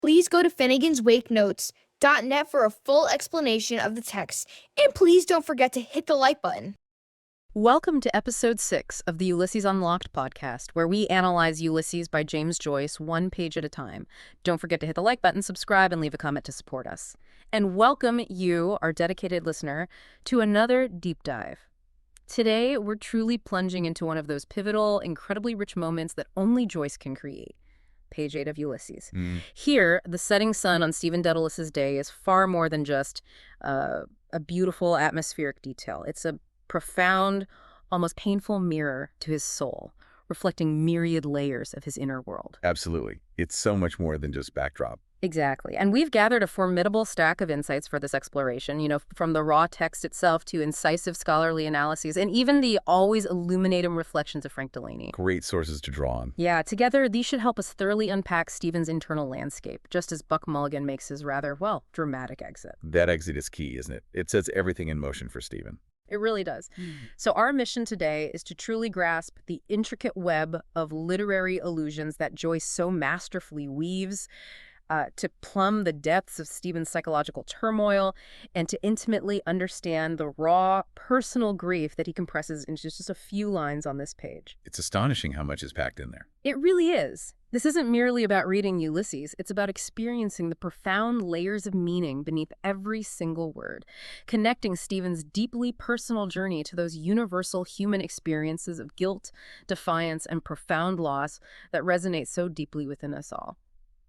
Please go to finneganswakenotes.net for a full explanation of the text, and please don't forget to hit the like button. Welcome to episode 6 of the Ulysses Unlocked podcast, where we analyze Ulysses by James Joyce one page at a time. Don't forget to hit the like button, subscribe, and leave a comment to support us. And welcome you, our dedicated listener, to another deep dive. Today, we're truly plunging into one of those pivotal, incredibly rich moments that only Joyce can create. Page 8 of Ulysses. Here, the setting sun on Stephen Dedalus's day is far more than just a beautiful atmospheric detail. It's a profound, almost painful mirror to his soul, reflecting myriad layers of his inner world. Absolutely. It's so much more than just backdrop. Exactly. And we've gathered a formidable stack of insights for this exploration, from the raw text itself to incisive scholarly analyses and even the always illuminating reflections of Frank Delaney. Great sources to draw on. Yeah, together these should help us thoroughly unpack Stephen's internal landscape, just as Buck Mulligan makes his rather, dramatic exit. That exit is key, isn't it? It sets everything in motion for Stephen. It really does. So our mission today is to truly grasp the intricate web of literary allusions that Joyce so masterfully weaves, to plumb the depths of Stephen's psychological turmoil, and to intimately understand the raw, personal grief that he compresses into just a few lines on this page. It's astonishing how much is packed in there. It really is. This isn't merely about reading Ulysses. It's about experiencing the profound layers of meaning beneath every single word, connecting Stephen's deeply personal journey to those universal human experiences of guilt, defiance, and profound loss that resonate so deeply within us all.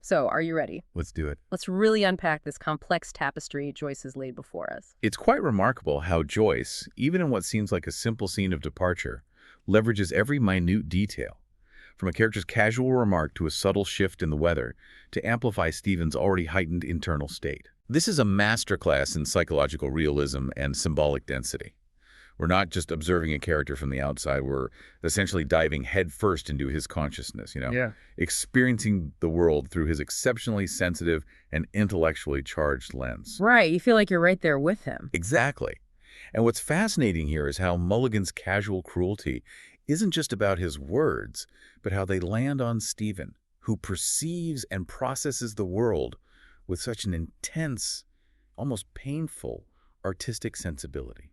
So, are you ready? Let's do it. Let's really unpack this complex tapestry Joyce has laid before us. It's quite remarkable how Joyce, even in what seems like a simple scene of departure, leverages every minute detail, from a character's casual remark to a subtle shift in the weather, to amplify Stephen's already heightened internal state. This is a masterclass in psychological realism and symbolic density. We're not just observing a character from the outside, we're essentially diving headfirst into his consciousness, experiencing the world through his exceptionally sensitive and intellectually charged lens. Right, you feel like you're right there with him. Exactly. And what's fascinating here is how Mulligan's casual cruelty isn't just about his words, but how they land on Stephen, who perceives and processes the world with such an intense, almost painful, artistic sensibility.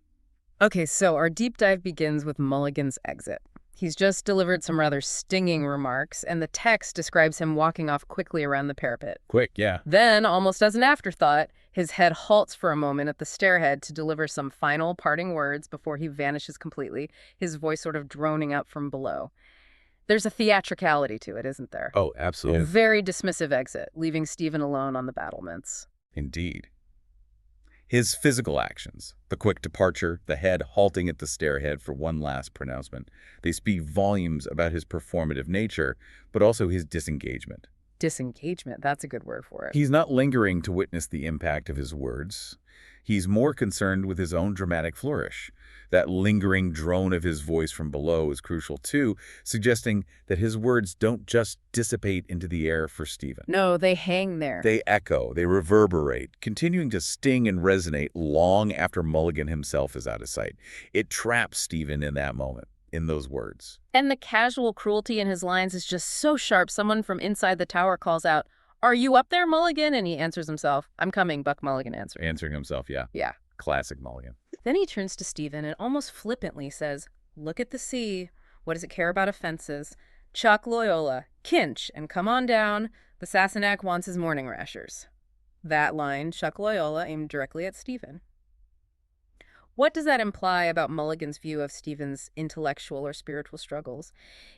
Okay, so our deep dive begins with Mulligan's exit. He's just delivered some rather stinging remarks, and the text describes him walking off quickly around the parapet. Quick, yeah. Then, almost as an afterthought, his head halts for a moment at the stairhead to deliver some final parting words before he vanishes completely, his voice sort of droning up from below. There's a theatricality to it, isn't there? Oh, absolutely. A very dismissive exit, leaving Stephen alone on the battlements. Indeed. His physical actions, the quick departure, the head halting at the stairhead for one last pronouncement, they speak volumes about his performative nature, but also his disengagement. Disengagement, that's a good word for it. He's not lingering to witness the impact of his words. He's more concerned with his own dramatic flourish. That lingering drone of his voice from below is crucial too, suggesting that his words don't just dissipate into the air for Stephen. No, they hang there. They echo, they reverberate, continuing to sting and resonate long after Mulligan himself is out of sight. It traps Stephen in that moment, in those words. And the casual cruelty in his lines is just so sharp, someone from inside the tower calls out, "Are you up there, Mulligan?" And he answers himself, "I'm coming," Buck Mulligan answers. Answering himself, yeah. Yeah. Classic Mulligan. Then he turns to Stephen and almost flippantly says, "Look at the sea. What does it care about offenses? Chuck Loyola, kinch, and come on down. The Sassenach wants his morning rashers." That line, Chuck Loyola, aimed directly at Stephen. What does that imply about Mulligan's view of Stephen's intellectual or spiritual struggles?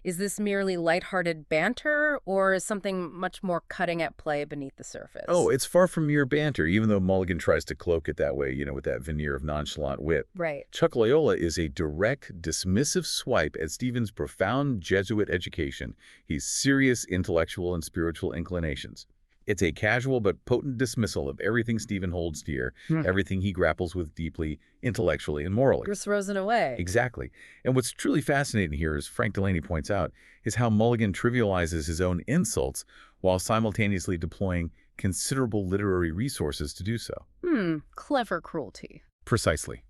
Is this merely lighthearted banter, or is something much more cutting at play beneath the surface? Oh, it's far from mere banter, even though Mulligan tries to cloak it that way, with that veneer of nonchalant wit. Right. Chuck Loyola is a direct, dismissive swipe at Stephen's profound Jesuit education, his serious intellectual and spiritual inclinations. It's a casual but potent dismissal of everything Stephen holds dear, everything he grapples with deeply, intellectually, and morally. Just throws it away. Exactly. And what's truly fascinating here, as Frank Delaney points out, is how Mulligan trivializes his own insults while simultaneously deploying considerable literary resources to do so. Clever cruelty. Precisely.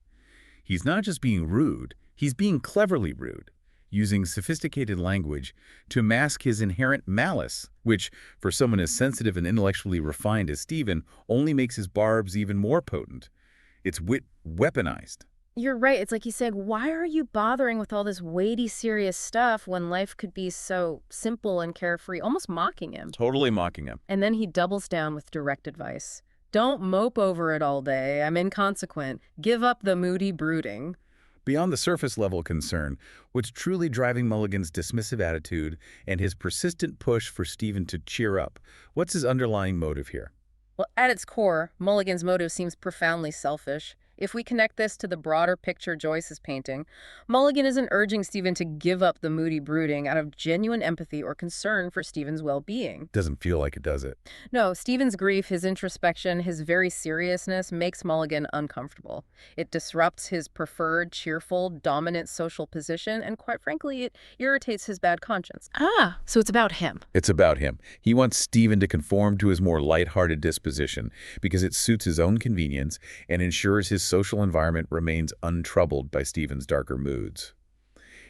He's not just being rude, he's being cleverly rude, using sophisticated language to mask his inherent malice, which, for someone as sensitive and intellectually refined as Stephen, only makes his barbs even more potent. It's wit weaponized. You're right. It's like he's saying, why are you bothering with all this weighty, serious stuff when life could be so simple and carefree, almost mocking him? Totally mocking him. And then he doubles down with direct advice. Don't mope over it all day. I'm inconsequent. Give up the moody brooding. Beyond the surface-level concern, what's truly driving Mulligan's dismissive attitude and his persistent push for Stephen to cheer up? What's his underlying motive here? Well, at its core, Mulligan's motive seems profoundly selfish. If we connect this to the broader picture Joyce is painting, Mulligan isn't urging Stephen to give up the moody brooding out of genuine empathy or concern for Stephen's well-being. Doesn't feel like it, does it? No, Stephen's grief, his introspection, his very seriousness makes Mulligan uncomfortable. It disrupts his preferred, cheerful, dominant social position, and quite frankly, it irritates his bad conscience. So it's about him. It's about him. He wants Stephen to conform to his more lighthearted disposition because it suits his own convenience and ensures his social environment remains untroubled by Stephen's darker moods.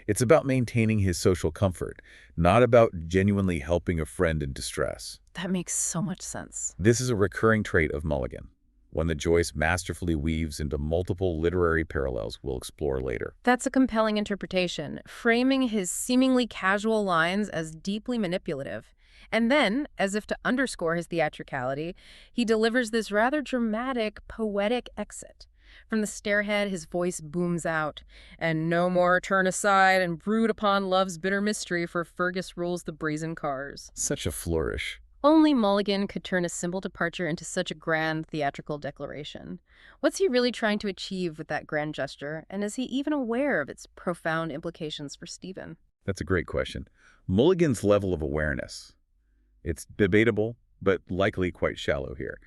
It's about maintaining his social comfort, not about genuinely helping a friend in distress. That makes so much sense. This is a recurring trait of Mulligan, one that Joyce masterfully weaves into multiple literary parallels we'll explore later. That's a compelling interpretation, framing his seemingly casual lines as deeply manipulative. And then, as if to underscore his theatricality, he delivers this rather dramatic, poetic exit. From the stairhead, his voice booms out, and no more turn aside and brood upon love's bitter mystery, for Fergus rules the brazen cars. Such a flourish. Only Mulligan could turn a simple departure into such a grand theatrical declaration. What's he really trying to achieve with that grand gesture, and is he even aware of its profound implications for Stephen? That's a great question. Mulligan's level of awareness. It's debatable, but likely quite shallow here.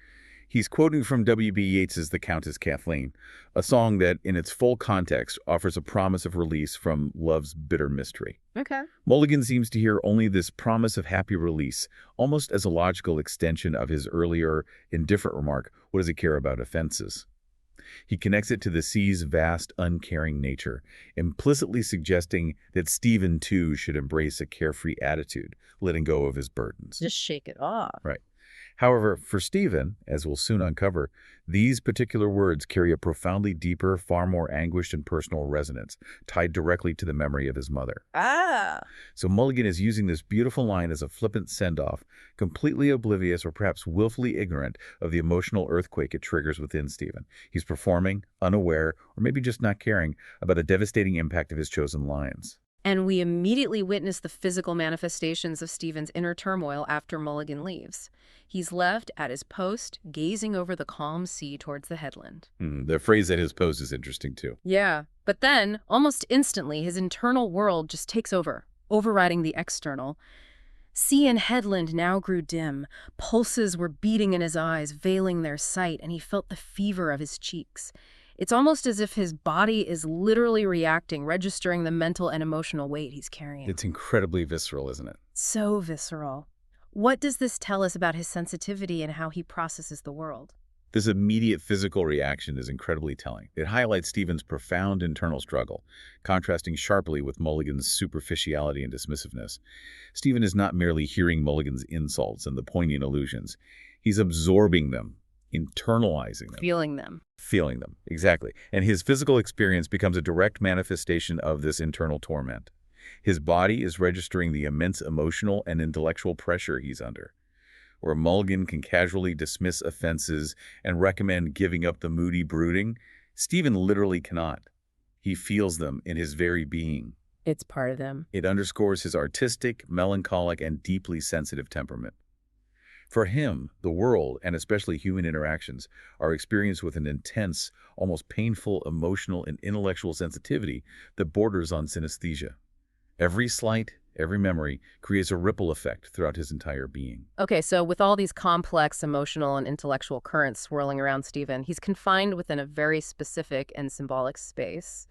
He's quoting from W.B. Yeats's The Countess Kathleen, a song that, in its full context, offers a promise of release from love's bitter mystery. Okay. Mulligan seems to hear only this promise of happy release, almost as a logical extension of his earlier, indifferent remark, what does he care about offenses? He connects it to the sea's vast, uncaring nature, implicitly suggesting that Stephen, too, should embrace a carefree attitude, letting go of his burdens. Just shake it off. Right. However, for Stephen, as we'll soon uncover, these particular words carry a profoundly deeper, far more anguished and personal resonance, tied directly to the memory of his mother. So Mulligan is using this beautiful line as a flippant send-off, completely oblivious or perhaps willfully ignorant of the emotional earthquake it triggers within Stephen. He's performing, unaware, or maybe just not caring about the devastating impact of his chosen lines. And we immediately witness the physical manifestations of Stephen's inner turmoil after Mulligan leaves. He's left at his post, gazing over the calm sea towards the headland. The phrase at his post is interesting, too. Yeah, but then, almost instantly, his internal world just takes over, overriding the external. Sea and headland now grew dim. Pulses were beating in his eyes, veiling their sight, and he felt the fever of his cheeks. It's almost as if his body is literally reacting, registering the mental and emotional weight he's carrying. It's incredibly visceral, isn't it? So visceral. What does this tell us about his sensitivity and how he processes the world? This immediate physical reaction is incredibly telling. It highlights Stephen's profound internal struggle, contrasting sharply with Mulligan's superficiality and dismissiveness. Stephen is not merely hearing Mulligan's insults and the poignant allusions. He's absorbing them, internalizing them. Feeling them. Feeling them, exactly. And his physical experience becomes a direct manifestation of this internal torment. His body is registering the immense emotional and intellectual pressure he's under. Where Mulligan can casually dismiss offenses and recommend giving up the moody brooding, Stephen literally cannot. He feels them in his very being. It's part of them. It underscores his artistic, melancholic, and deeply sensitive temperament. For him, the world, and especially human interactions, are experienced with an intense, almost painful, emotional, and intellectual sensitivity that borders on synesthesia. Every slight, every memory creates a ripple effect throughout his entire being. Okay, so with all these complex emotional and intellectual currents swirling around Stephen, he's confined within a very specific and symbolic space,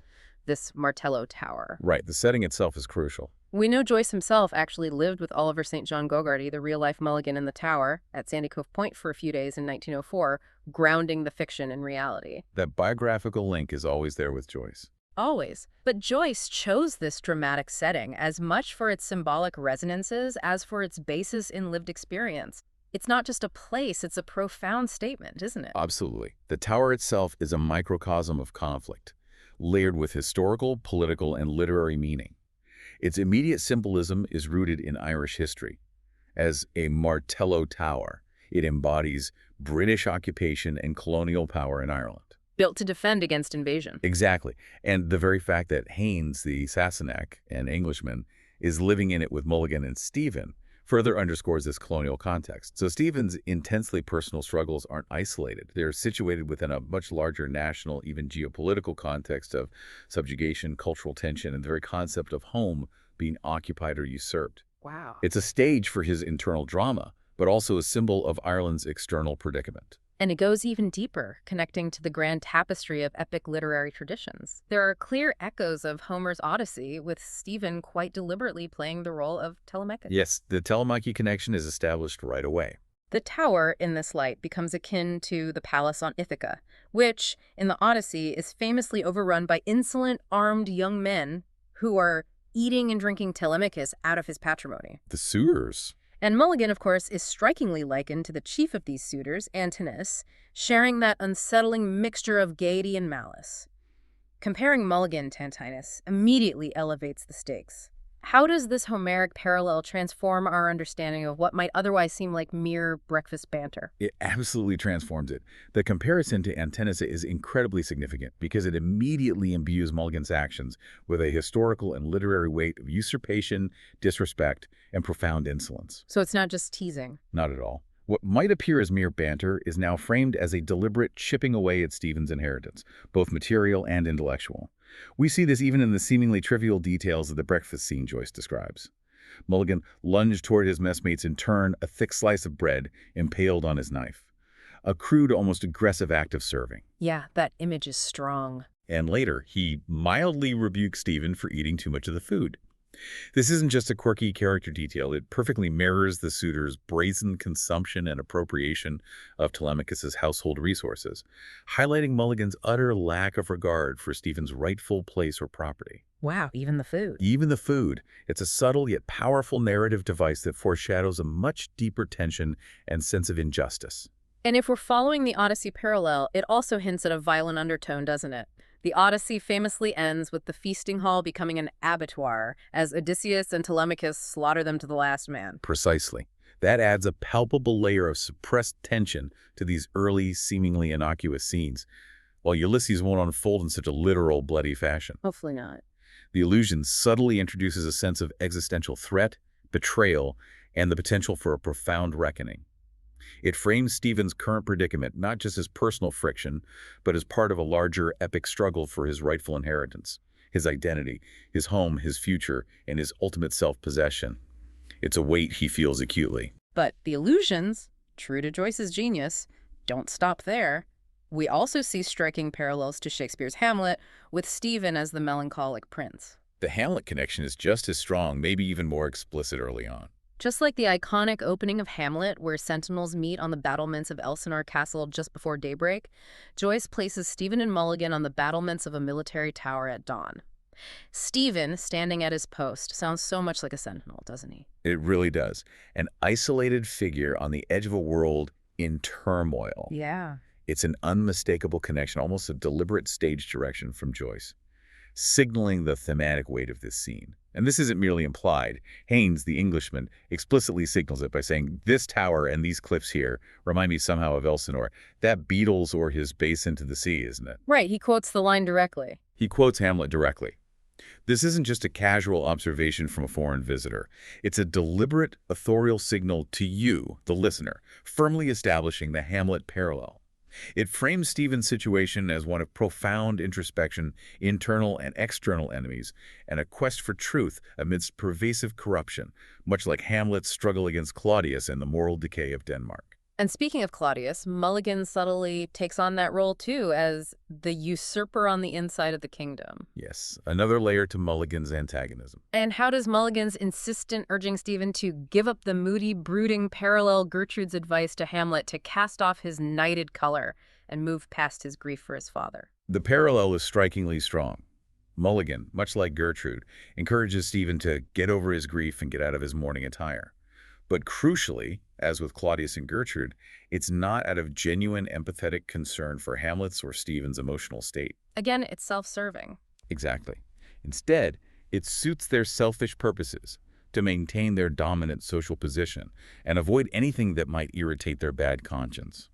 this Martello Tower. Right, the setting itself is crucial. We know Joyce himself actually lived with Oliver St. John Gogarty, the real-life Mulligan, in the Tower at Sandy Cove Point for a few days in 1904, grounding the fiction in reality. That biographical link is always there with Joyce. Always. But Joyce chose this dramatic setting as much for its symbolic resonances as for its basis in lived experience. It's not just a place, it's a profound statement, isn't it? Absolutely. The tower itself is a microcosm of conflict, layered with historical, political, and literary meaning. Its immediate symbolism is rooted in Irish history. As a Martello Tower, it embodies British occupation and colonial power in Ireland. Built to defend against invasion. Exactly. And the very fact that Haynes, the Sassenach, an Englishman, is living in it with Mulligan and Stephen further underscores this colonial context. So Stephen's intensely personal struggles aren't isolated. They're situated within a much larger national, even geopolitical context of subjugation, cultural tension, and the very concept of home being occupied or usurped. Wow. It's a stage for his internal drama, but also a symbol of Ireland's external predicament. And it goes even deeper, connecting to the grand tapestry of epic literary traditions. There are clear echoes of Homer's Odyssey, with Stephen quite deliberately playing the role of Telemachus. Yes, the Telemachus connection is established right away. The tower, in this light, becomes akin to the palace on Ithaca, which, in the Odyssey, is famously overrun by insolent, armed young men who are eating and drinking Telemachus out of his patrimony. The suitors. And Mulligan, of course, is strikingly likened to the chief of these suitors, Antinous, sharing that unsettling mixture of gaiety and malice. Comparing Mulligan to Antinous immediately elevates the stakes. How does this Homeric parallel transform our understanding of what might otherwise seem like mere breakfast banter? It absolutely transforms it. The comparison to Antinous is incredibly significant because it immediately imbues Mulligan's actions with a historical and literary weight of usurpation, disrespect, and profound insolence. So it's not just teasing. Not at all. What might appear as mere banter is now framed as a deliberate chipping away at Stephen's inheritance, both material and intellectual. We see this even in the seemingly trivial details of the breakfast scene Joyce describes. Mulligan lunged toward his messmates in turn, a thick slice of bread impaled on his knife. A crude, almost aggressive act of serving. Yeah, that image is strong. And later, he mildly rebuked Stephen for eating too much of the food. This isn't just a quirky character detail. It perfectly mirrors the suitor's brazen consumption and appropriation of Telemachus's household resources, highlighting Mulligan's utter lack of regard for Stephen's rightful place or property. Wow, even the food. Even the food. It's a subtle yet powerful narrative device that foreshadows a much deeper tension and sense of injustice. And if we're following the Odyssey parallel, it also hints at a violent undertone, doesn't it? The Odyssey famously ends with the feasting hall becoming an abattoir, as Odysseus and Telemachus slaughter them to the last man. Precisely. That adds a palpable layer of suppressed tension to these early, seemingly innocuous scenes, while Ulysses won't unfold in such a literal, bloody fashion. Hopefully not. The illusion subtly introduces a sense of existential threat, betrayal, and the potential for a profound reckoning. It frames Stephen's current predicament not just as personal friction, but as part of a larger epic struggle for his rightful inheritance, his identity, his home, his future, and his ultimate self-possession. It's a weight he feels acutely. But the illusions, true to Joyce's genius, don't stop there. We also see striking parallels to Shakespeare's Hamlet, with Stephen as the melancholic prince. The Hamlet connection is just as strong, maybe even more explicit early on. Just like the iconic opening of Hamlet, where sentinels meet on the battlements of Elsinore Castle just before daybreak, Joyce places Stephen and Mulligan on the battlements of a military tower at dawn. Stephen, standing at his post, sounds so much like a sentinel, doesn't he? It really does. An isolated figure on the edge of a world in turmoil. Yeah. It's an unmistakable connection, almost a deliberate stage direction from Joyce, signaling the thematic weight of this scene. And this isn't merely implied. Haynes, the Englishman, explicitly signals it by saying, "This tower and these cliffs here remind me somehow of Elsinore." That beetles or his base into the sea, isn't it? Right, he quotes the line directly. He quotes Hamlet directly. This isn't just a casual observation from a foreign visitor. It's a deliberate authorial signal to you, the listener, firmly establishing the Hamlet parallel. It frames Stephen's situation as one of profound introspection, internal and external enemies, and a quest for truth amidst pervasive corruption, much like Hamlet's struggle against Claudius and the moral decay of Denmark. And speaking of Claudius, Mulligan subtly takes on that role too, as the usurper on the inside of the kingdom. Yes, another layer to Mulligan's antagonism. And how does Mulligan's insistent urging Stephen to give up the moody, brooding parallel Gertrude's advice to Hamlet to cast off his knighted color and move past his grief for his father? The parallel is strikingly strong. Mulligan, much like Gertrude, encourages Stephen to get over his grief and get out of his mourning attire. But crucially, as with Claudius and Gertrude, it's not out of genuine empathetic concern for Hamlet's or Stephen's emotional state. Again, it's self-serving. Exactly. Instead, it suits their selfish purposes to maintain their dominant social position and avoid anything that might irritate their bad conscience.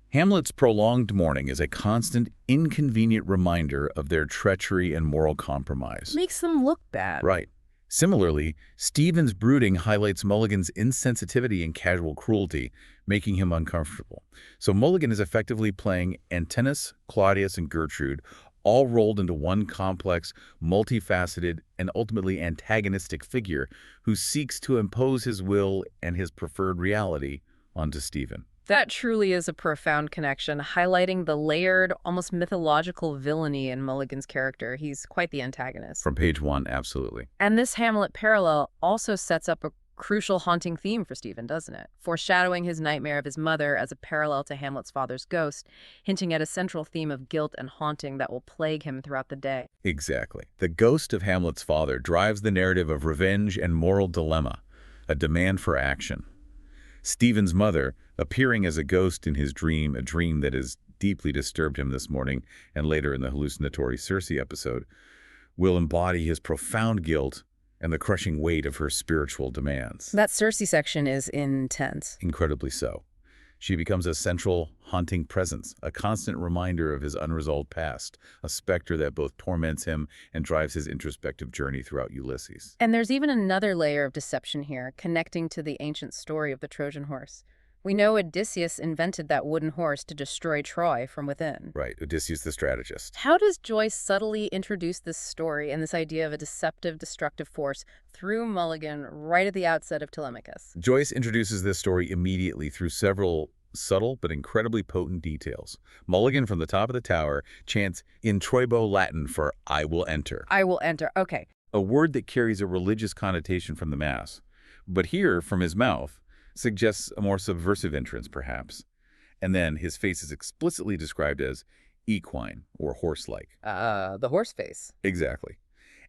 Hamlet's prolonged mourning is a constant, inconvenient reminder of their treachery and moral compromise. Makes them look bad. Right. Similarly, Stephen's brooding highlights Mulligan's insensitivity and casual cruelty, making him uncomfortable. So Mulligan is effectively playing Antinous, Claudius, and Gertrude, all rolled into one complex, multifaceted, and ultimately antagonistic figure who seeks to impose his will and his preferred reality onto Stephen. That truly is a profound connection, highlighting the layered, almost mythological villainy in Mulligan's character. He's quite the antagonist. From page 1, absolutely. And this Hamlet parallel also sets up a crucial haunting theme for Stephen, doesn't it? Foreshadowing his nightmare of his mother as a parallel to Hamlet's father's ghost, hinting at a central theme of guilt and haunting that will plague him throughout the day. Exactly. The ghost of Hamlet's father drives the narrative of revenge and moral dilemma, a demand for action. Stephen's mother, appearing as a ghost in his dream, a dream that has deeply disturbed him this morning and later in the hallucinatory Circe episode, will embody his profound guilt and the crushing weight of her spiritual demands. That Circe section is intense. Incredibly so. She becomes a central, haunting presence, a constant reminder of his unresolved past, a specter that both torments him and drives his introspective journey throughout Ulysses. And there's even another layer of deception here, connecting to the ancient story of the Trojan Horse. We know Odysseus invented that wooden horse to destroy Troy from within. Right, Odysseus the strategist. How does Joyce subtly introduce this story and this idea of a deceptive, destructive force through Mulligan right at the outset of Telemachus? Joyce introduces this story immediately through several subtle but incredibly potent details. Mulligan from the top of the tower chants in Troibo Latin for "I will enter." I will enter. Okay. A word that carries a religious connotation from the Mass. But here, from his mouth, suggests a more subversive entrance, perhaps. And then his face is explicitly described as equine or horse-like. The horse face. Exactly.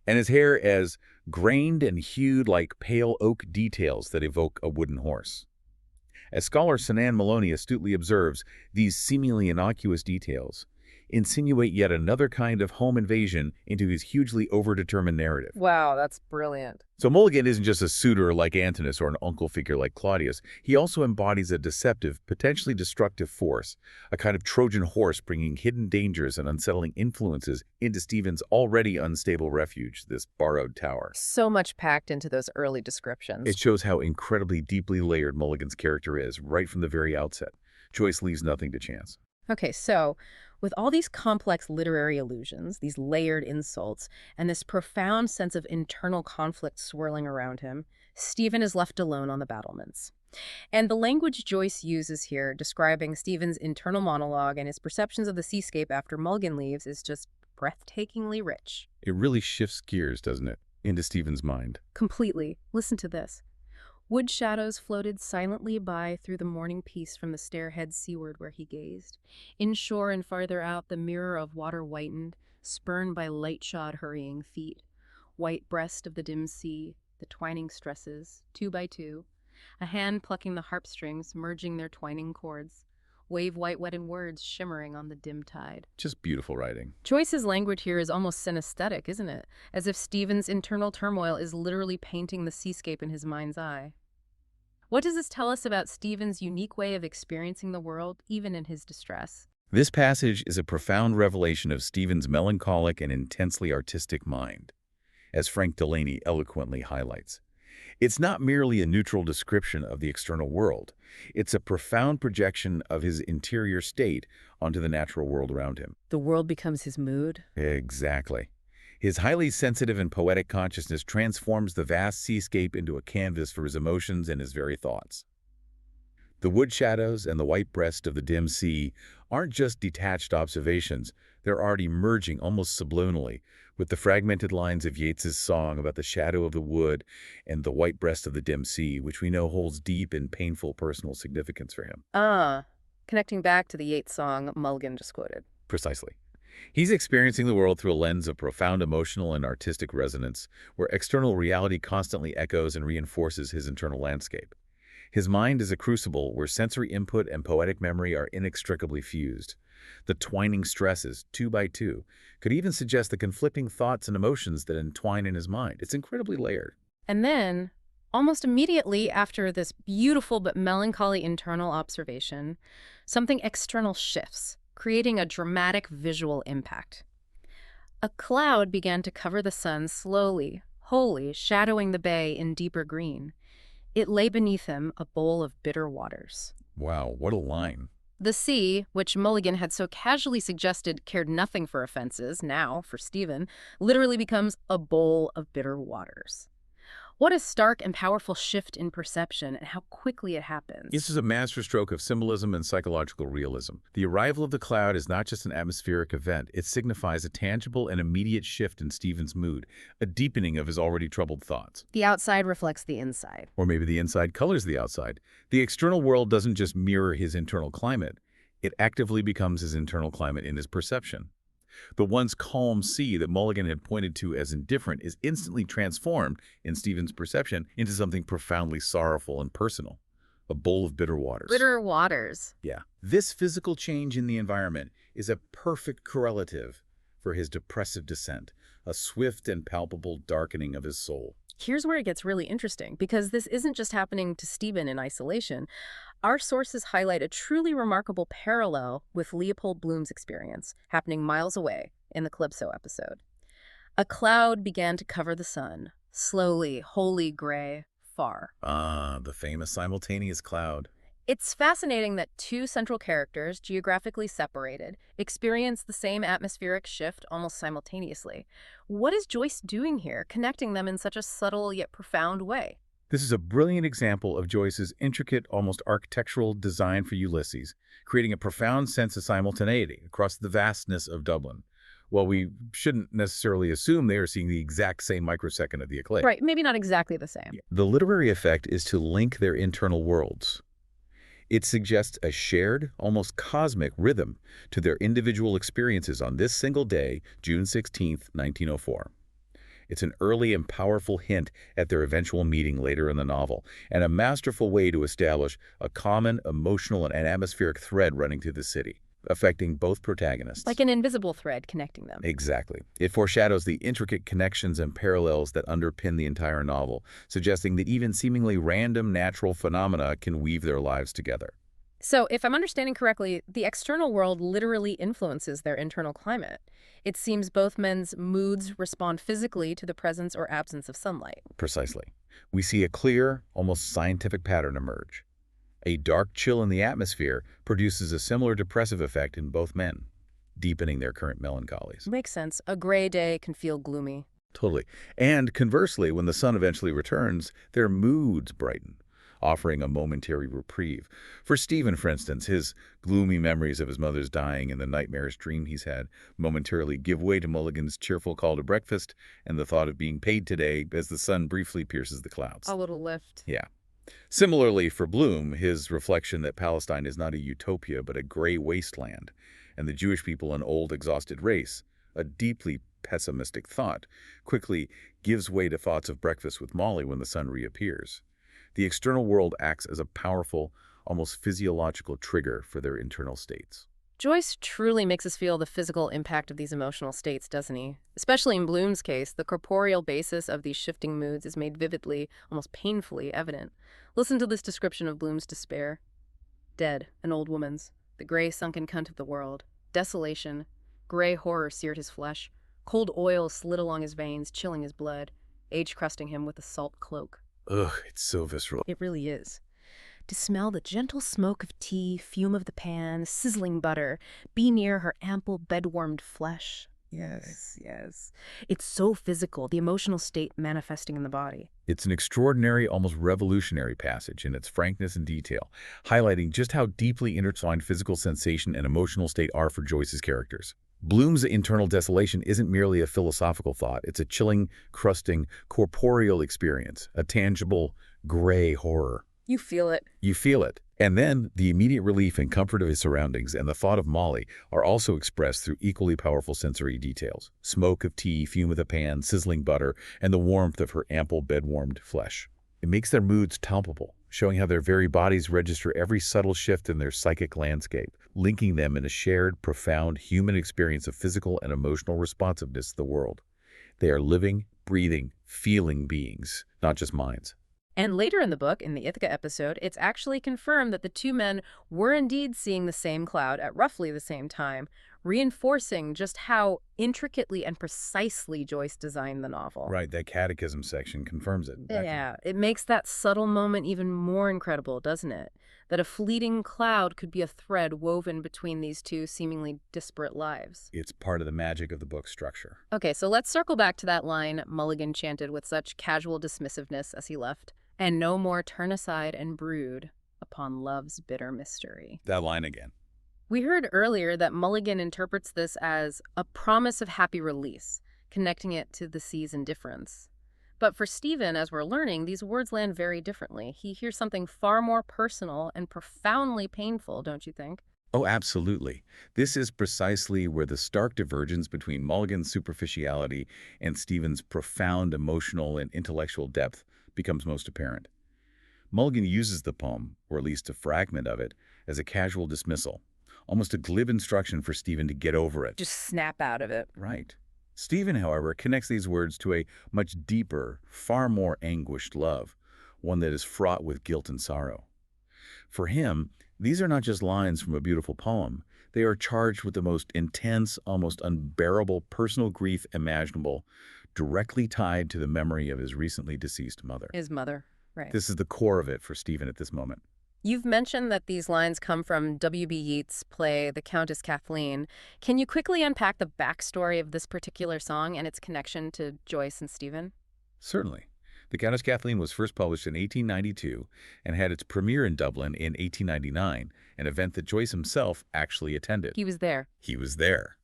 And his hair as grained and hued like pale oak details that evoke a wooden horse. As scholar Sinan Maloney astutely observes, these seemingly innocuous details insinuate yet another kind of home invasion into his hugely overdetermined narrative. Wow, that's brilliant. So Mulligan isn't just a suitor like Antinous or an uncle figure like Claudius. He also embodies a deceptive, potentially destructive force, a kind of Trojan horse bringing hidden dangers and unsettling influences into Stephen's already unstable refuge, this borrowed tower. So much packed into those early descriptions. It shows how incredibly deeply layered Mulligan's character is right from the very outset. Joyce leaves nothing to chance. Okay, so with all these complex literary allusions, these layered insults, and this profound sense of internal conflict swirling around him, Stephen is left alone on the battlements. And the language Joyce uses here, describing Stephen's internal monologue and his perceptions of the seascape after Mulligan leaves, is just breathtakingly rich. It really shifts gears, doesn't it, into Stephen's mind. Completely. Listen to this. Wood shadows floated silently by through the morning peace from the stairhead seaward where he gazed. Inshore and farther out, the mirror of water whitened, spurned by light-shod hurrying feet. White breast of the dim sea, the twining stresses, 2 by 2, a hand plucking the harp strings, merging their twining chords. Wave-white wedded words shimmering on the dim tide. Just beautiful writing. Joyce's language here is almost synesthetic, isn't it? As if Stephen's internal turmoil is literally painting the seascape in his mind's eye. What does this tell us about Stephen's unique way of experiencing the world, even in his distress? This passage is a profound revelation of Stephen's melancholic and intensely artistic mind, as Frank Delaney eloquently highlights. It's not merely a neutral description of the external world. It's a profound projection of his interior state onto the natural world around him. The world becomes his mood? Exactly. His highly sensitive and poetic consciousness transforms the vast seascape into a canvas for his emotions and his very thoughts. The wood shadows and the white breast of the dim sea aren't just detached observations. They're already merging almost subliminally with the fragmented lines of Yeats's song about the shadow of the wood and the white breast of the dim sea, which we know holds deep and painful personal significance for him. Connecting back to the Yeats song Mulligan just quoted. Precisely. He's experiencing the world through a lens of profound emotional and artistic resonance, where external reality constantly echoes and reinforces his internal landscape. His mind is a crucible where sensory input and poetic memory are inextricably fused. The twining stresses, two by two, could even suggest the conflicting thoughts and emotions that entwine in his mind. It's incredibly layered. And then, almost immediately after this beautiful but melancholy internal observation, something external shifts, creating a dramatic visual impact. A cloud began to cover the sun slowly, wholly, shadowing the bay in deeper green. It lay beneath him, a bowl of bitter waters. Wow, what a line. The sea, which Mulligan had so casually suggested cared nothing for offenses, now, for Stephen, literally becomes a bowl of bitter waters. What a stark and powerful shift in perception, and how quickly it happens. This is a masterstroke of symbolism and psychological realism. The arrival of the cloud is not just an atmospheric event. It signifies a tangible and immediate shift in Stephen's mood, a deepening of his already troubled thoughts. The outside reflects the inside. Or maybe the inside colors the outside. The external world doesn't just mirror his internal climate. It actively becomes his internal climate in his perception. The once calm sea that Mulligan had pointed to as indifferent is instantly transformed, in Stephen's perception, into something profoundly sorrowful and personal. A bowl of bitter waters. Bitter waters. Yeah. This physical change in the environment is a perfect correlative for his depressive descent, a swift and palpable darkening of his soul. Here's where it gets really interesting, because this isn't just happening to Stephen in isolation. Our sources highlight a truly remarkable parallel with Leopold Bloom's experience, happening miles away in the Calypso episode. A cloud began to cover the sun, slowly, wholly gray, far. Ah, the famous simultaneous cloud. It's fascinating that two central characters, geographically separated, experience the same atmospheric shift almost simultaneously. What is Joyce doing here, connecting them in such a subtle yet profound way? This is a brilliant example of Joyce's intricate, almost architectural design for Ulysses, creating a profound sense of simultaneity across the vastness of Dublin. While we shouldn't necessarily assume they are seeing the exact same microsecond of the eclipse. Right, maybe not exactly the same. The literary effect is to link their internal worlds. It suggests a shared, almost cosmic rhythm to their individual experiences on this single day, June 16, 1904. It's an early and powerful hint at their eventual meeting later in the novel, and a masterful way to establish a common emotional and atmospheric thread running through the city, affecting both protagonists. Like an invisible thread connecting them. Exactly. It foreshadows the intricate connections and parallels that underpin the entire novel, suggesting that even seemingly random natural phenomena can weave their lives together. So, if I'm understanding correctly, the external world literally influences their internal climate. It seems both men's moods respond physically to the presence or absence of sunlight. Precisely. We see a clear, almost scientific pattern emerge. A dark chill in the atmosphere produces a similar depressive effect in both men, deepening their current melancholies. Makes sense. A gray day can feel gloomy. Totally. And conversely, when the sun eventually returns, their moods brighten, offering a momentary reprieve. For Stephen, for instance, his gloomy memories of his mother's dying and the nightmarish dream he's had momentarily give way to Mulligan's cheerful call to breakfast and the thought of being paid today as the sun briefly pierces the clouds. A little lift. Yeah. Similarly, for Bloom, his reflection that Palestine is not a utopia but a gray wasteland, and the Jewish people an old, exhausted race, a deeply pessimistic thought, quickly gives way to thoughts of breakfast with Molly when the sun reappears. The external world acts as a powerful, almost physiological trigger for their internal states. Joyce truly makes us feel the physical impact of these emotional states, doesn't he? Especially in Bloom's case, the corporeal basis of these shifting moods is made vividly, almost painfully evident. Listen to this description of Bloom's despair. Dead, an old woman's, the gray sunken cunt of the world. Desolation, gray horror seared his flesh. Cold oil slid along his veins, chilling his blood, age crusting him with a salt cloak. Ugh, it's so visceral. It really is. To smell the gentle smoke of tea, fume of the pan, sizzling butter, be near her ample bed-warmed flesh. Yes, yes. It's so physical, the emotional state manifesting in the body. It's an extraordinary, almost revolutionary passage in its frankness and detail, highlighting just how deeply intertwined physical sensation and emotional state are for Joyce's characters. Bloom's internal desolation isn't merely a philosophical thought. It's a chilling, crusting, corporeal experience, a tangible, gray horror. You feel it. You feel it. And then the immediate relief and comfort of his surroundings and the thought of Molly are also expressed through equally powerful sensory details. Smoke of tea, fume of the pan, sizzling butter, and the warmth of her ample bed-warmed flesh. It makes their moods palpable, showing how their very bodies register every subtle shift in their psychic landscape, linking them in a shared, profound human experience of physical and emotional responsiveness to the world. They are living, breathing, feeling beings, not just minds. And later in the book, in the Ithaca episode, it's actually confirmed that the two men were indeed seeing the same cloud at roughly the same time, reinforcing just how intricately and precisely Joyce designed the novel. Right, that catechism section confirms it. Yeah, it makes that subtle moment even more incredible, doesn't it? That a fleeting cloud could be a thread woven between these two seemingly disparate lives. It's part of the magic of the book's structure. Okay, so let's circle back to that line Mulligan chanted with such casual dismissiveness as he left. And no more turn aside and brood upon love's bitter mystery. That line again. We heard earlier that Mulligan interprets this as a promise of happy release, connecting it to the sea's indifference. But for Stephen, as we're learning, these words land very differently. He hears something far more personal and profoundly painful, don't you think? Oh, absolutely. This is precisely where the stark divergence between Mulligan's superficiality and Stephen's profound emotional and intellectual depth becomes most apparent. Mulligan uses the poem, or at least a fragment of it, as a casual dismissal, almost a glib instruction for Stephen to get over it. Just snap out of it. Right. Stephen, however, connects these words to a much deeper, far more anguished love, one that is fraught with guilt and sorrow. For him, these are not just lines from a beautiful poem. They are charged with the most intense, almost unbearable personal grief imaginable, directly tied to the memory of his recently deceased mother. His mother, right. This is the core of it for Stephen at this moment. You've mentioned that these lines come from W.B. Yeats' play The Countess Kathleen. Can you quickly unpack the backstory of this particular song and its connection to Joyce and Stephen? Certainly. The Countess Kathleen was first published in 1892 and had its premiere in Dublin in 1899, an event that Joyce himself actually attended. He was there. He was there.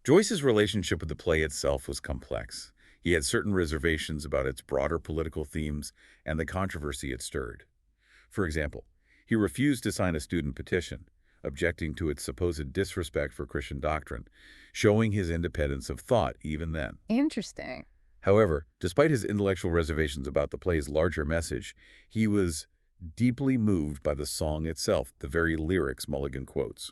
Joyce's relationship with the play itself was complex. He had certain reservations about its broader political themes and the controversy it stirred. For example, he refused to sign a student petition, objecting to its supposed disrespect for Christian doctrine, showing his independence of thought even then. Interesting. However, despite his intellectual reservations about the play's larger message, he was deeply moved by the song itself, the very lyrics Mulligan quotes.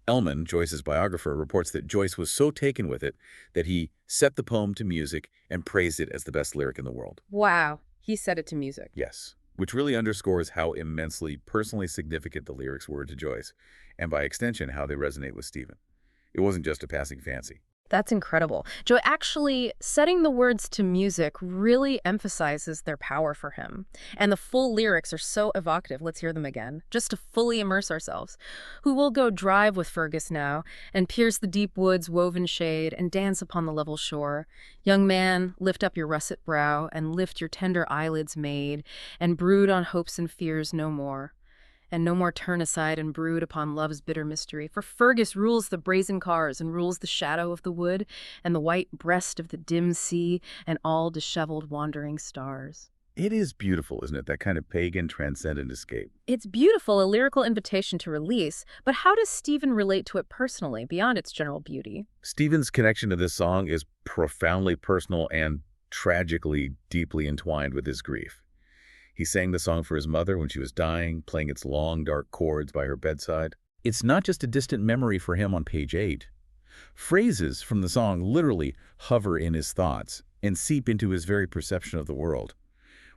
Ellman, Joyce's biographer, reports that Joyce was so taken with it that he set the poem to music and praised it as the best lyric in the world. Wow. He set it to music. Yes, which really underscores how immensely personally significant the lyrics were to Joyce, and by extension, how they resonate with Stephen. It wasn't just a passing fancy. That's incredible. Joy, actually, setting the words to music really emphasizes their power for him. And the full lyrics are so evocative. Let's hear them again, just to fully immerse ourselves. Who will go drive with Fergus now, and pierce the deep wood's woven shade, and dance upon the level shore? Young man, lift up your russet brow, and lift your tender eyelids maid, and brood on hopes and fears no more. And no more turn aside and brood upon love's bitter mystery. For Fergus rules the brazen cars and rules the shadow of the wood and the white breast of the dim sea and all disheveled wandering stars. It is beautiful, isn't it? That kind of pagan transcendent escape. It's beautiful, a lyrical invitation to release, but how does Stephen relate to it personally, beyond its general beauty? Stephen's connection to this song is profoundly personal and tragically deeply entwined with his grief. He sang the song for his mother when she was dying, playing its long, dark chords by her bedside. It's not just a distant memory for him on page 8. Phrases from the song literally hover in his thoughts and seep into his very perception of the world.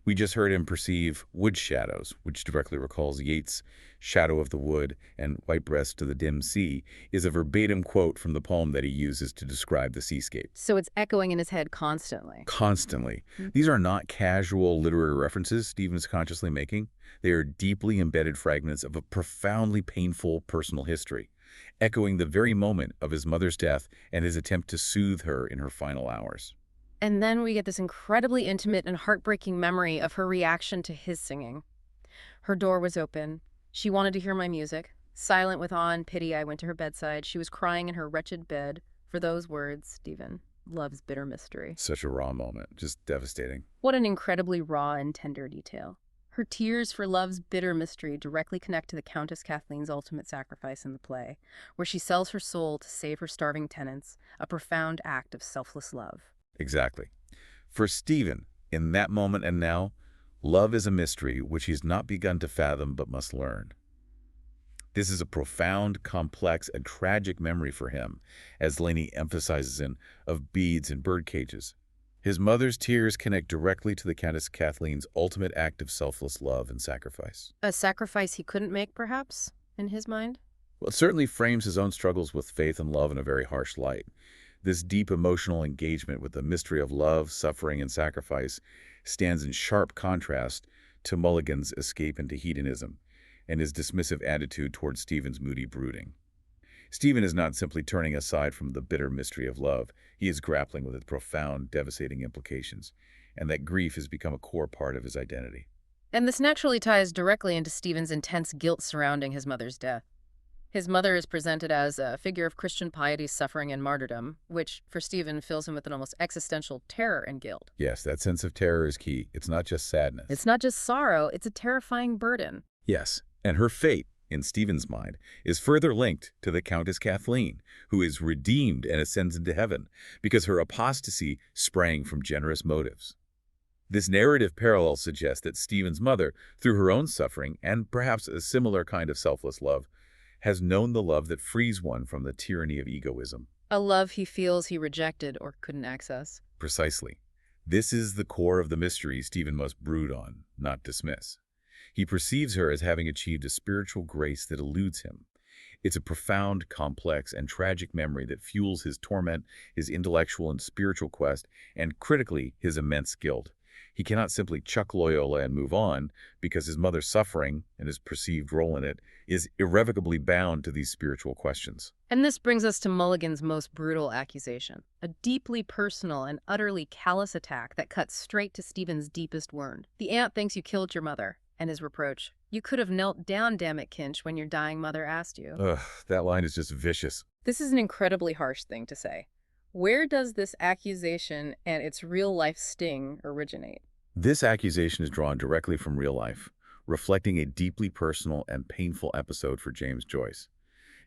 We just heard him perceive wood shadows, which directly recalls Yeats' "Shadow of the wood" and "White breast to the dim sea" is a verbatim quote from the poem that he uses to describe the seascape. So it's echoing in his head constantly. Constantly. These are not casual literary references Stephen's consciously making. They are deeply embedded fragments of a profoundly painful personal history, echoing the very moment of his mother's death and his attempt to soothe her in her final hours. And then we get this incredibly intimate and heartbreaking memory of her reaction to his singing. Her door was open. She wanted to hear my music. Silent with awe and pity, I went to her bedside. She was crying in her wretched bed. For those words, Stephen, love's bitter mystery. Such a raw moment, just devastating. What an incredibly raw and tender detail. Her tears for love's bitter mystery directly connect to the Countess Kathleen's ultimate sacrifice in the play, where she sells her soul to save her starving tenants, a profound act of selfless love. Exactly. For Stephen, in that moment and now, love is a mystery which he's not begun to fathom but must learn. This is a profound, complex, and tragic memory for him, as Delaney emphasizes in Of Beads and Birdcages. His mother's tears connect directly to the Countess Kathleen's ultimate act of selfless love and sacrifice. A sacrifice he couldn't make, perhaps, in his mind? Well, it certainly frames his own struggles with faith and love in a very harsh light. This deep emotional engagement with the mystery of love, suffering, and sacrifice stands in sharp contrast to Mulligan's escape into hedonism and his dismissive attitude towards Stephen's moody brooding. Stephen is not simply turning aside from the bitter mystery of love. He is grappling with its profound, devastating implications, and that grief has become a core part of his identity. And this naturally ties directly into Stephen's intense guilt surrounding his mother's death. His mother is presented as a figure of Christian piety, suffering, and martyrdom, which, for Stephen, fills him with an almost existential terror and guilt. Yes, that sense of terror is key. It's not just sadness. It's not just sorrow, it's a terrifying burden. Yes, and her fate, in Stephen's mind, is further linked to the Countess Kathleen, who is redeemed and ascends into heaven because her apostasy sprang from generous motives. This narrative parallel suggests that Stephen's mother, through her own suffering and perhaps a similar kind of selfless love, has known the love that frees one from the tyranny of egoism. A love he feels he rejected or couldn't access. Precisely. This is the core of the mystery Stephen must brood on, not dismiss. He perceives her as having achieved a spiritual grace that eludes him. It's a profound, complex, and tragic memory that fuels his torment, his intellectual and spiritual quest, and critically, his immense guilt. He cannot simply chuck Loyola and move on because his mother's suffering and his perceived role in it is irrevocably bound to these spiritual questions. And this brings us to Mulligan's most brutal accusation, a deeply personal and utterly callous attack that cuts straight to Stephen's deepest wound. The aunt thinks you killed your mother, and his reproach, "You could have knelt down, damn it, Kinch, when your dying mother asked you." Ugh, that line is just vicious. This is an incredibly harsh thing to say. Where does this accusation and its real-life sting originate? This accusation is drawn directly from real life, reflecting a deeply personal and painful episode for James Joyce.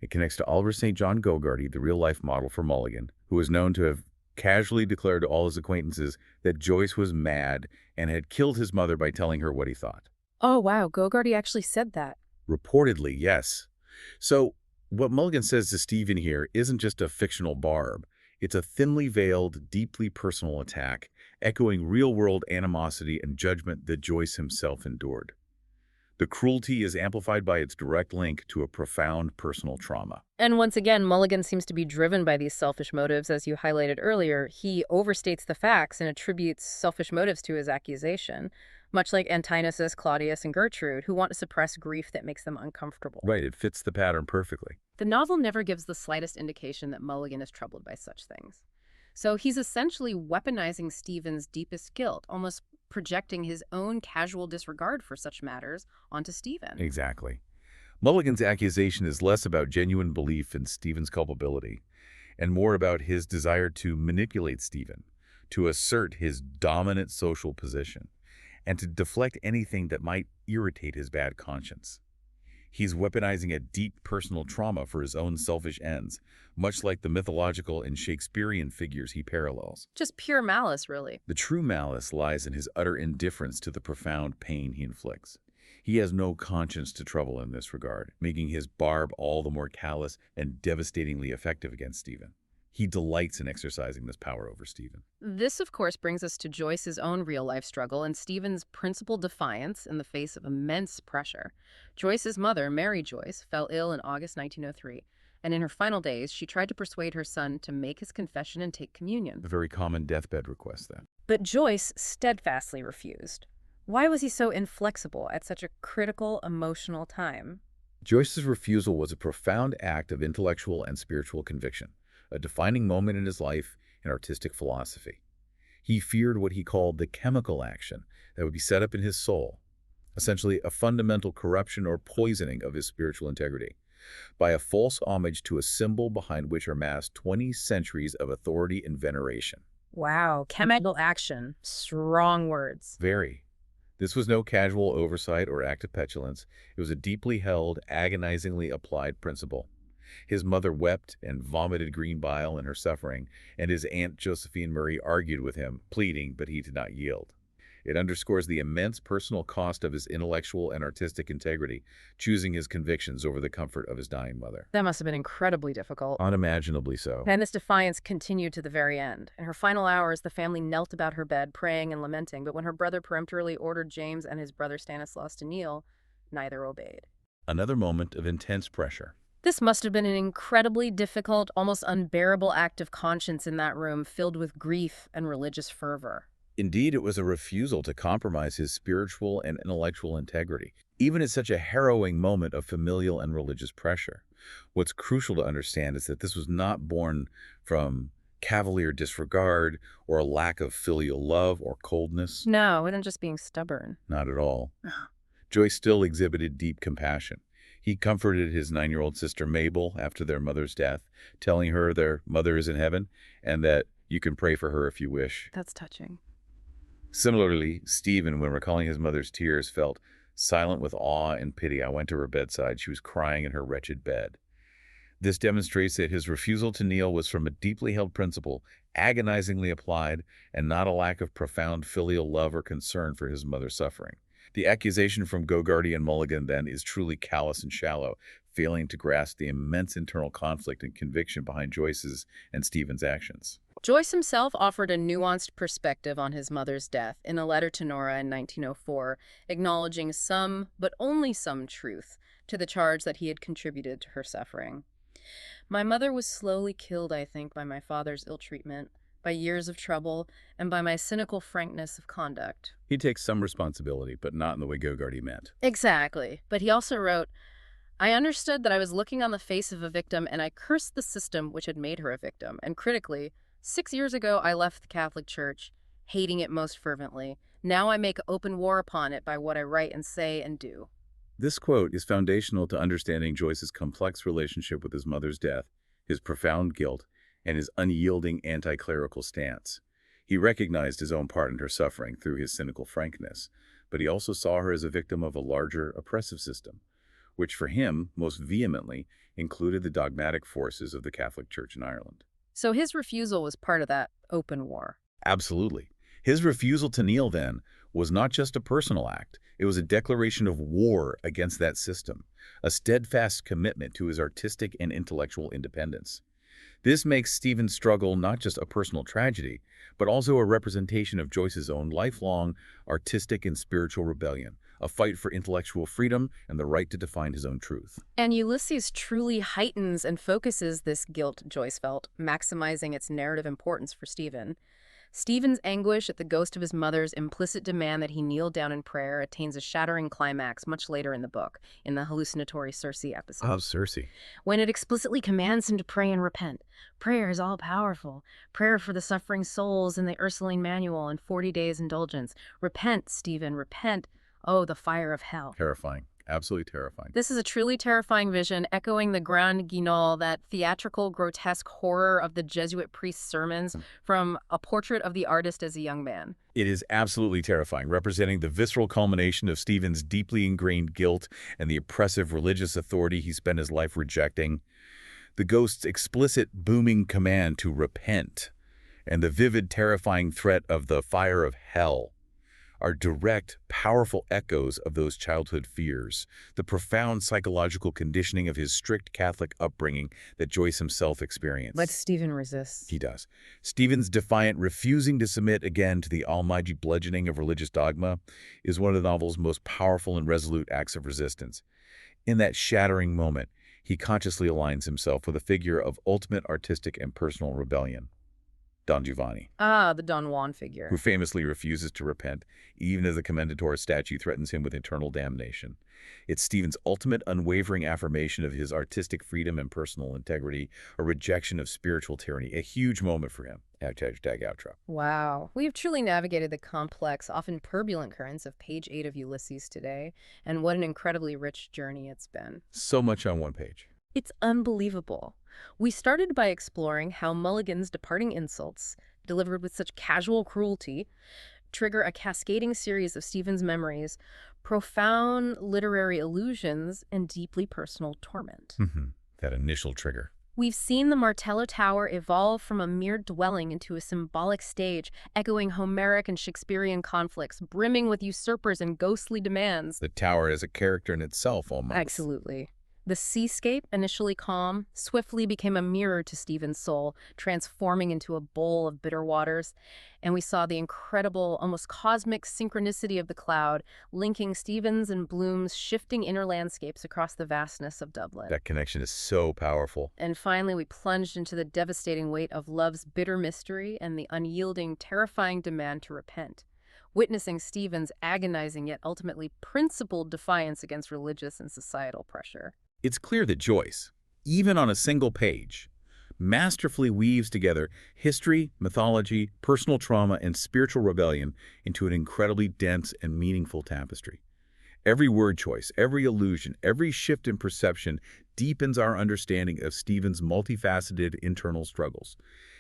It connects to Oliver St. John Gogarty, the real-life model for Mulligan, who is known to have casually declared to all his acquaintances that Joyce was mad and had killed his mother by telling her what he thought. Oh, wow, Gogarty actually said that. Reportedly, yes. So what Mulligan says to Stephen here isn't just a fictional barb. It's a thinly veiled, deeply personal attack, echoing real-world animosity and judgment that Joyce himself endured. The cruelty is amplified by its direct link to a profound personal trauma. And once again, Mulligan seems to be driven by these selfish motives. As you highlighted earlier, he overstates the facts and attributes selfish motives to his accusation, much like Antinous, Claudius, and Gertrude, who want to suppress grief that makes them uncomfortable. Right, it fits the pattern perfectly. The novel never gives the slightest indication that Mulligan is troubled by such things. So he's essentially weaponizing Stephen's deepest guilt, almost projecting his own casual disregard for such matters onto Stephen. Exactly. Mulligan's accusation is less about genuine belief in Stephen's culpability and more about his desire to manipulate Stephen, to assert his dominant social position, and to deflect anything that might irritate his bad conscience. He's weaponizing a deep personal trauma for his own selfish ends, much like the mythological and Shakespearean figures he parallels. Just pure malice, really. The true malice lies in his utter indifference to the profound pain he inflicts. He has no conscience to trouble in this regard, making his barb all the more callous and devastatingly effective against Stephen. He delights in exercising this power over Stephen. This, of course, brings us to Joyce's own real-life struggle and Stephen's principled defiance in the face of immense pressure. Joyce's mother, Mary Joyce, fell ill in August 1903, and in her final days, she tried to persuade her son to make his confession and take communion. A very common deathbed request, then. But Joyce steadfastly refused. Why was he so inflexible at such a critical, emotional time? Joyce's refusal was a profound act of intellectual and spiritual conviction, a defining moment in his life and artistic philosophy. He feared what he called the chemical action that would be set up in his soul, essentially a fundamental corruption or poisoning of his spiritual integrity, by a false homage to a symbol behind which are massed 20 centuries of authority and veneration. Wow, chemical action. Strong words. Very. This was no casual oversight or act of petulance. It was a deeply held, agonizingly applied principle. His mother wept and vomited green bile in her suffering, and his Aunt Josephine Murray argued with him, pleading, but he did not yield. It underscores the immense personal cost of his intellectual and artistic integrity, choosing his convictions over the comfort of his dying mother. That must have been incredibly difficult. Unimaginably so. And this defiance continued to the very end. In her final hours, the family knelt about her bed, praying and lamenting, but when her brother peremptorily ordered James and his brother Stanislaus to kneel, neither obeyed. Another moment of intense pressure. This must have been an incredibly difficult, almost unbearable act of conscience in that room, filled with grief and religious fervor. Indeed, it was a refusal to compromise his spiritual and intellectual integrity, even at such a harrowing moment of familial and religious pressure. What's crucial to understand is that this was not born from cavalier disregard or a lack of filial love or coldness. No, it wasn't just being stubborn. Not at all. Joyce still exhibited deep compassion. He comforted his 9-year-old sister Mabel after their mother's death, telling her their mother is in heaven and that you can pray for her if you wish. That's touching. Similarly, Stephen, when recalling his mother's tears, felt silent with awe and pity. I went to her bedside. She was crying in her wretched bed. This demonstrates that his refusal to kneel was from a deeply held principle, agonizingly applied, and not a lack of profound filial love or concern for his mother's suffering. The accusation from Gogarty and Mulligan, then, is truly callous and shallow, failing to grasp the immense internal conflict and conviction behind Joyce's and Stephen's actions. Joyce himself offered a nuanced perspective on his mother's death in a letter to Nora in 1904, acknowledging some, but only some, truth to the charge that he had contributed to her suffering. My mother was slowly killed, I think, by my father's ill treatment, by years of trouble, and by my cynical frankness of conduct. He takes some responsibility, but not in the way Gogarty meant. Exactly. But he also wrote, I understood that I was looking on the face of a victim, and I cursed the system which had made her a victim. And critically, 6 years ago, I left the Catholic Church, hating it most fervently. Now I make open war upon it by what I write and say and do. This quote is foundational to understanding Joyce's complex relationship with his mother's death, his profound guilt, and his unyielding anti-clerical stance. He recognized his own part in her suffering through his cynical frankness, but he also saw her as a victim of a larger oppressive system, which for him most vehemently included the dogmatic forces of the Catholic Church in Ireland. So his refusal was part of that open war. Absolutely. His refusal to kneel, then, was not just a personal act. It was a declaration of war against that system, a steadfast commitment to his artistic and intellectual independence. This makes Stephen's struggle not just a personal tragedy, but also a representation of Joyce's own lifelong artistic and spiritual rebellion, a fight for intellectual freedom and the right to define his own truth. And Ulysses truly heightens and focuses this guilt, Joyce felt, maximizing its narrative importance for Stephen. Stephen's anguish at the ghost of his mother's implicit demand that he kneel down in prayer attains a shattering climax much later in the book, in the hallucinatory Circe episode. Oh, Circe. When it explicitly commands him to pray and repent. Prayer is all-powerful. Prayer for the suffering souls in the Ursuline Manual and 40 days indulgence. Repent, Stephen, repent. Oh, the fire of hell. Terrifying. Absolutely terrifying. This is a truly terrifying vision, echoing the Grand Guignol, that theatrical, grotesque horror of the Jesuit priest's sermons from A Portrait of the Artist as a Young Man. It is absolutely terrifying, representing the visceral culmination of Stephen's deeply ingrained guilt and the oppressive religious authority he spent his life rejecting. The ghost's explicit, booming command to repent and the vivid, terrifying threat of the fire of hell are direct, powerful echoes of those childhood fears, the profound psychological conditioning of his strict Catholic upbringing that Joyce himself experienced. But Stephen resists. He does. Stephen's defiant refusing to submit again to the almighty bludgeoning of religious dogma is one of the novel's most powerful and resolute acts of resistance. In that shattering moment, he consciously aligns himself with a figure of ultimate artistic and personal rebellion, Don Giovanni. Ah, the Don Juan figure. Who famously refuses to repent, even as the Commendatore statue threatens him with eternal damnation. It's Stephen's ultimate unwavering affirmation of his artistic freedom and personal integrity, a rejection of spiritual tyranny, a huge moment for him. #outro. Wow. We've truly navigated the complex, often turbulent currents of page 8 of Ulysses today, and what an incredibly rich journey it's been. So much on one page. It's unbelievable. We started by exploring how Mulligan's departing insults, delivered with such casual cruelty, trigger a cascading series of Stephen's memories, profound literary illusions, and deeply personal torment. That initial trigger. We've seen the Martello Tower evolve from a mere dwelling into a symbolic stage, echoing Homeric and Shakespearean conflicts, brimming with usurpers and ghostly demands. The tower is a character in itself, almost. Absolutely. The seascape, initially calm, swiftly became a mirror to Stephen's soul, transforming into a bowl of bitter waters. And we saw the incredible, almost cosmic synchronicity of the cloud, linking Stephen's and Bloom's shifting inner landscapes across the vastness of Dublin. That connection is so powerful. And finally, we plunged into the devastating weight of love's bitter mystery and the unyielding, terrifying demand to repent, witnessing Stephen's agonizing yet ultimately principled defiance against religious and societal pressure. It's clear that Joyce, even on a single page, masterfully weaves together history, mythology, personal trauma, and spiritual rebellion into an incredibly dense and meaningful tapestry. Every word choice, every allusion, every shift in perception deepens our understanding of Stephen's multifaceted internal struggles,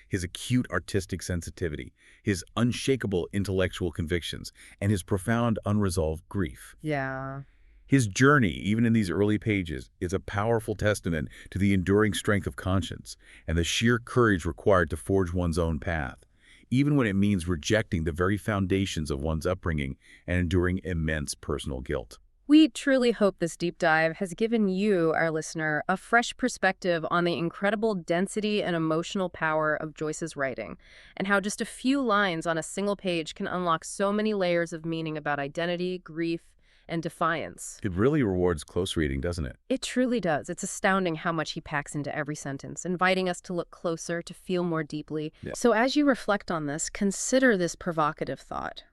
his acute artistic sensitivity, his unshakable intellectual convictions, and his profound unresolved grief. Yeah. His journey, even in these early pages, is a powerful testament to the enduring strength of conscience and the sheer courage required to forge one's own path, even when it means rejecting the very foundations of one's upbringing and enduring immense personal guilt. We truly hope this deep dive has given you, our listener, a fresh perspective on the incredible density and emotional power of Joyce's writing, and how just a few lines on a single page can unlock so many layers of meaning about identity, grief, and defiance. It really rewards close reading, doesn't it? It truly does. It's astounding how much he packs into every sentence, inviting us to look closer, to feel more deeply. Yeah. So as you reflect on this, consider this provocative thought.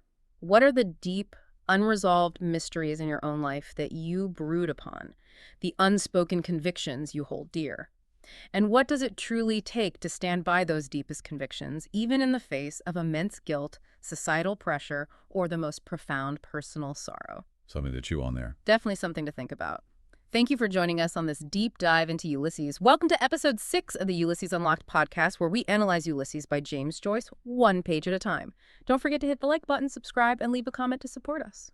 What are the deep, unresolved mysteries in your own life that you brood upon? The unspoken convictions you hold dear? And what does it truly take to stand by those deepest convictions, even in the face of immense guilt, societal pressure, or the most profound personal sorrow? Something to chew on there. Definitely something to think about. Thank you for joining us on this deep dive into Ulysses. Welcome to episode 6 of the Ulysses Unlocked podcast, where we analyze Ulysses by James Joyce, one page at a time. Don't forget to hit the like button, subscribe, and leave a comment to support us.